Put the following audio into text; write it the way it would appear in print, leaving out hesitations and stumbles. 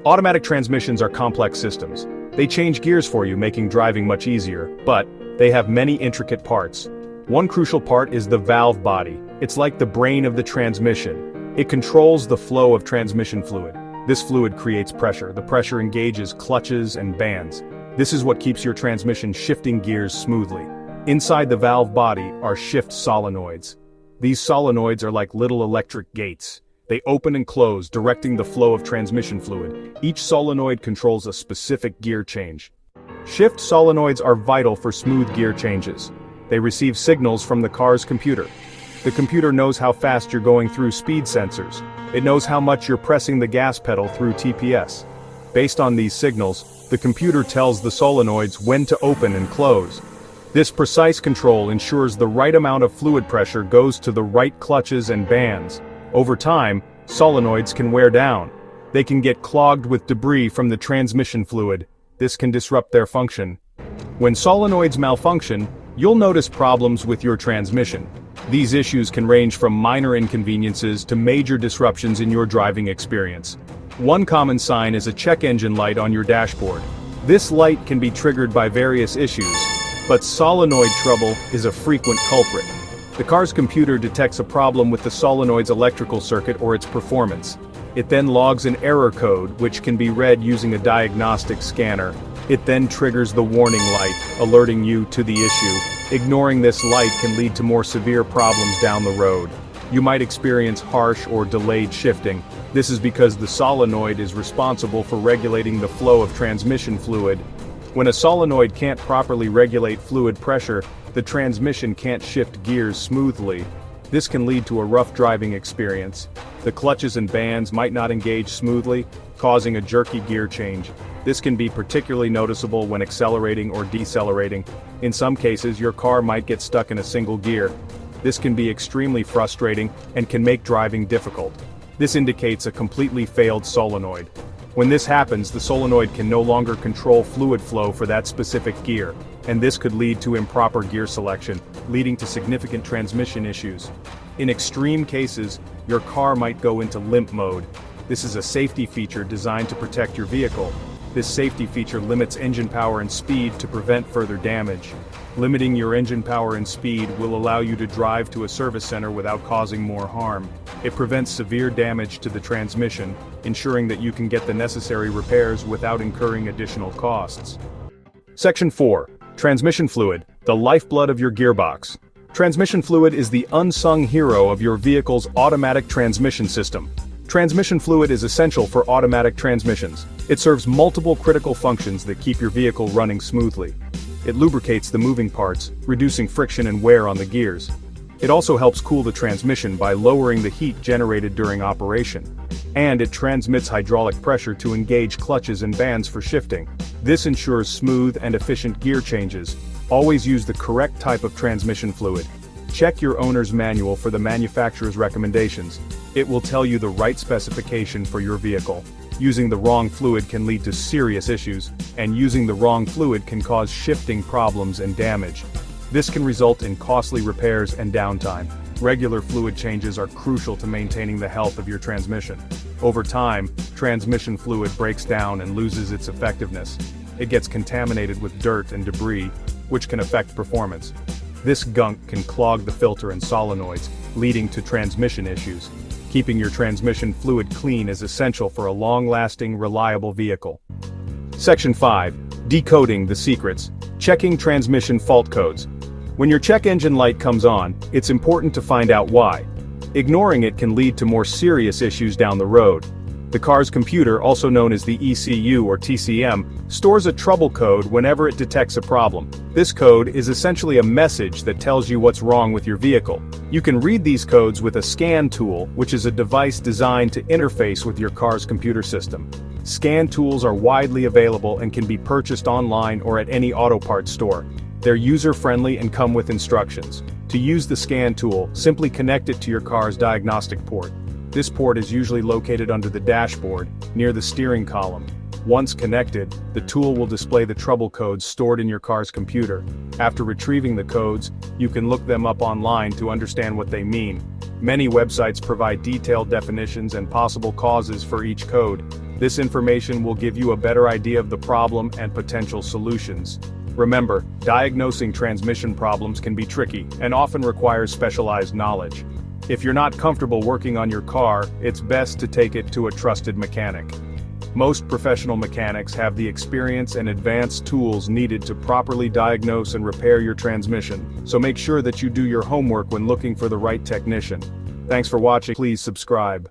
Automatic transmissions are complex systems. They change gears for you, making driving much easier, but they have many intricate parts. One crucial part is the valve body. It's like the brain of the transmission. It controls the flow of transmission fluid. This fluid creates pressure. The pressure engages clutches and bands. This is what keeps your transmission shifting gears smoothly. Inside the valve body are shift solenoids. These solenoids are like little electric gates. They open and close, directing the flow of transmission fluid. Each solenoid controls a specific gear change. Shift solenoids are vital for smooth gear changes. They receive signals from the car's computer. The computer knows how fast you're going through speed sensors. It knows how much you're pressing the gas pedal through TPS. Based on these signals, the computer tells the solenoids when to open and close. This precise control ensures the right amount of fluid pressure goes to the right clutches and bands. Over time, solenoids can wear down. They can get clogged with debris from the transmission fluid. This can disrupt their function. When solenoids malfunction, you'll notice problems with your transmission. These issues can range from minor inconveniences to major disruptions in your driving experience. One common sign is a check engine light on your dashboard. This light can be triggered by various issues, but solenoid trouble is a frequent culprit. The car's computer detects a problem with the solenoid's electrical circuit or its performance. It then logs an error code, which can be read using a diagnostic scanner. It then triggers the warning light, alerting you to the issue. Ignoring this light can lead to more severe problems down the road. You might experience harsh or delayed shifting. This is because the solenoid is responsible for regulating the flow of transmission fluid. When a solenoid can't properly regulate fluid pressure, the transmission can't shift gears smoothly. This can lead to a rough driving experience. The clutches and bands might not engage smoothly, causing a jerky gear change. This can be particularly noticeable when accelerating or decelerating. In some cases, your car might get stuck in a single gear. This can be extremely frustrating and can make driving difficult. This indicates a completely failed solenoid. When this happens, the solenoid can no longer control fluid flow for that specific gear, and this could lead to improper gear selection, leading to significant transmission issues. In extreme cases, your car might go into limp mode. This is a safety feature designed to protect your vehicle. This safety feature limits engine power and speed to prevent further damage. Limiting your engine power and speed will allow you to drive to a service center without causing more harm. It prevents severe damage to the transmission, ensuring that you can get the necessary repairs without incurring additional costs. Section 4. Transmission fluid, the lifeblood of your gearbox. Transmission fluid is the unsung hero of your vehicle's automatic transmission system. Transmission fluid is essential for automatic transmissions. It serves multiple critical functions that keep your vehicle running smoothly. It lubricates the moving parts, reducing friction and wear on the gears. It also helps cool the transmission by lowering the heat generated during operation. And it transmits hydraulic pressure to engage clutches and bands for shifting. This ensures smooth and efficient gear changes. Always use the correct type of transmission fluid. Check your owner's manual for the manufacturer's recommendations. It will tell you the right specification for your vehicle. Using the wrong fluid can lead to serious issues, and using the wrong fluid can cause shifting problems and damage. This can result in costly repairs and downtime. Regular fluid changes are crucial to maintaining the health of your transmission. Over time, transmission fluid breaks down and loses its effectiveness. It gets contaminated with dirt and debris, which can affect performance. This gunk can clog the filter and solenoids, leading to transmission issues. Keeping your transmission fluid clean is essential for a long-lasting, reliable vehicle. Section 5. Decoding the secrets. Checking transmission fault codes. When your check engine light comes on, it's important to find out why. Ignoring it can lead to more serious issues down the road. The car's computer, also known as the ECU or TCM, stores a trouble code whenever it detects a problem. This code is essentially a message that tells you what's wrong with your vehicle. You can read these codes with a scan tool, which is a device designed to interface with your car's computer system. Scan tools are widely available and can be purchased online or at any auto parts store. They're user-friendly and come with instructions. To use the scan tool, simply connect it to your car's diagnostic port. This port is usually located under the dashboard, near the steering column. Once connected, the tool will display the trouble codes stored in your car's computer. After retrieving the codes, you can look them up online to understand what they mean. Many websites provide detailed definitions and possible causes for each code. This information will give you a better idea of the problem and potential solutions. Remember, diagnosing transmission problems can be tricky and often requires specialized knowledge. If you're not comfortable working on your car, it's best to take it to a trusted mechanic. Most professional mechanics have the experience and advanced tools needed to properly diagnose and repair your transmission, so make sure that you do your homework when looking for the right technician. Thanks for watching. Please subscribe.